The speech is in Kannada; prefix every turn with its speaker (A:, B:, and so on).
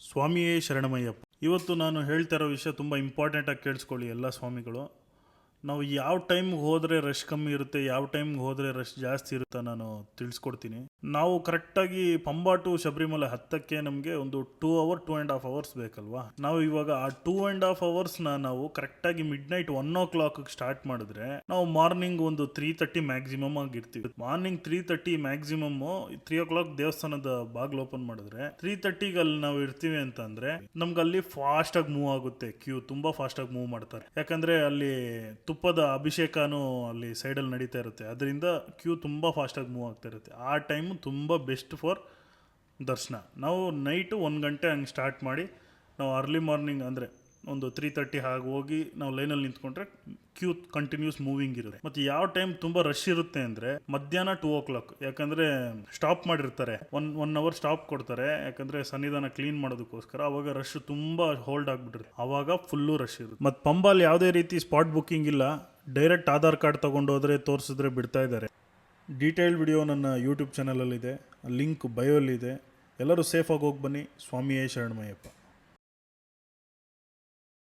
A: ಸ್ವಾಮಿಯೇ ಶರಣಮಯ್ಯಪ್ಪ. ಇವತ್ತು ನಾನು ಹೇಳ್ತಾ ಇರೋ ವಿಷಯ ತುಂಬ ಇಂಪಾರ್ಟೆಂಟಾಗಿ ಕೇಳಿಸ್ಕೊಳ್ಳಿ ಎಲ್ಲ ಸ್ವಾಮಿಗಳು. ನಾವು ಯಾವ ಟೈಮ್ಗೆ ಹೋದರೆ ರಶ್ ಕಮ್ಮಿ ಇರುತ್ತೆ, ಯಾವ ಟೈಮ್ಗೆ ಹೋದರೆ ರಶ್ ಜಾಸ್ತಿ ಇರುತ್ತೆ ನಾನು ತಿಳಿಸ್ಕೊಡ್ತೀನಿ. ನಾವು ಕರೆಕ್ಟಾಗಿ ಪಂಬಾ ಟು ಶಬರಿಮಲೆ ಹತ್ತಕ್ಕೆ ನಮಗೆ ಒಂದು 2.5 ಅವರ್ಸ್ ಬೇಕಲ್ವಾ. ನಾವು ಇವಾಗ ಆ 2.5 ಅವರ್ಸ್ನ ನಾವು ಕರೆಕ್ಟಾಗಿ ಮಿಡ್ ನೈಟ್ 1 o'clock ಸ್ಟಾರ್ಟ್ ಮಾಡಿದ್ರೆ ನಾವು ಮಾರ್ನಿಂಗ್ ಒಂದು 3:30 ಮ್ಯಾಕ್ಸಿಮಮ್ ಆಗಿರ್ತೀವಿ. ಮಾರ್ನಿಂಗ್ 3:30 ಮ್ಯಾಕ್ಸಿಮಮ್ 3 o'clock ದೇವಸ್ಥಾನದ ಬಾಗಿಲು ಓಪನ್ ಮಾಡಿದ್ರೆ 3:30ಗೆ ಅಲ್ಲಿ ನಾವು ಇರ್ತೀವಿ ಅಂತಂದ್ರೆ ನಮ್ಗೆ ಅಲ್ಲಿ ಫಾಸ್ಟ್ ಆಗಿ ಮೂವ್ ಆಗುತ್ತೆ. ಕ್ಯೂ ತುಂಬಾ ಫಾಸ್ಟ್ ಆಗಿ ಮೂವ್ ಮಾಡ್ತಾರೆ, ಯಾಕಂದ್ರೆ ಅಲ್ಲಿ ತುಪ್ಪದ ಅಭಿಷೇಕನೂ ಅಲ್ಲಿ ಸೈಡಲ್ಲಿ ನಡೀತಾ ಇರುತ್ತೆ. ಅದರಿಂದ ಕ್ಯೂ ತುಂಬ ಫಾಸ್ಟಾಗಿ ಮೂವ್ ಆಗ್ತಾ ಇರುತ್ತೆ. ಆ ಟೈಮು ತುಂಬ ಬೆಸ್ಟ್ ಫಾರ್ ದರ್ಶನ. ನಾವು ನೈಟು 1 ಗಂಟೆ ಹಂಗೆ ಸ್ಟಾರ್ಟ್ ಮಾಡಿ ನಾವು ಅರ್ಲಿ ಮಾರ್ನಿಂಗ್ ಅಂದರೆ ಒಂದು 3:30 ಹಾಗೆ ಹೋಗಿ ನಾವು ಲೈನಲ್ಲಿ ನಿಂತ್ಕೊಂಡ್ರೆ ಕ್ಯೂ ಕಂಟಿನ್ಯೂಸ್ ಮೂವಿಂಗ್ ಇರುತ್ತೆ. ಮತ್ತು ಯಾವ ಟೈಮ್ ತುಂಬ ರಶ್ ಇರುತ್ತೆ ಅಂದರೆ ಮಧ್ಯಾಹ್ನ 2 o'clock, ಯಾಕಂದರೆ ಸ್ಟಾಪ್ ಮಾಡಿರ್ತಾರೆ, ಒನ್ ಅವರ್ ಸ್ಟಾಪ್ ಕೊಡ್ತಾರೆ, ಯಾಕಂದರೆ ಸನ್ನಿಧಾನ ಕ್ಲೀನ್ ಮಾಡೋದಕ್ಕೋಸ್ಕರ. ಅವಾಗ ರಶ್ ತುಂಬ ಹೋಲ್ಡ್ ಆಗಿಬಿಟ್ಟಿರುತ್ತೆ, ಆವಾಗ ಫುಲ್ಲು ರಶ್ ಇರುತ್ತೆ. ಮತ್ತು ಪಂಬಾಲ್ ಯಾವುದೇ ರೀತಿ ಸ್ಪಾಟ್ ಬುಕ್ಕಿಂಗ್ ಇಲ್ಲ, ಡೈರೆಕ್ಟ್ ಆಧಾರ್ ಕಾರ್ಡ್ ತೊಗೊಂಡೋದ್ರೆ ತೋರಿಸಿದ್ರೆ ಬಿಡ್ತಾ ಇದ್ದಾರೆ. ಡೀಟೇಲ್ಡ್ ವಿಡಿಯೋ ನನ್ನ ಯೂಟ್ಯೂಬ್ ಚಾನಲಲ್ಲಿದೆ, ಲಿಂಕ್ ಬಯೋಲ್ಲಿದೆ. ಎಲ್ಲರೂ ಸೇಫಾಗಿ ಹೋಗಿ ಬನ್ನಿ. ಸ್ವಾಮಿಯೇ ಶರಣಮಯ್ಯಪ್ಪ.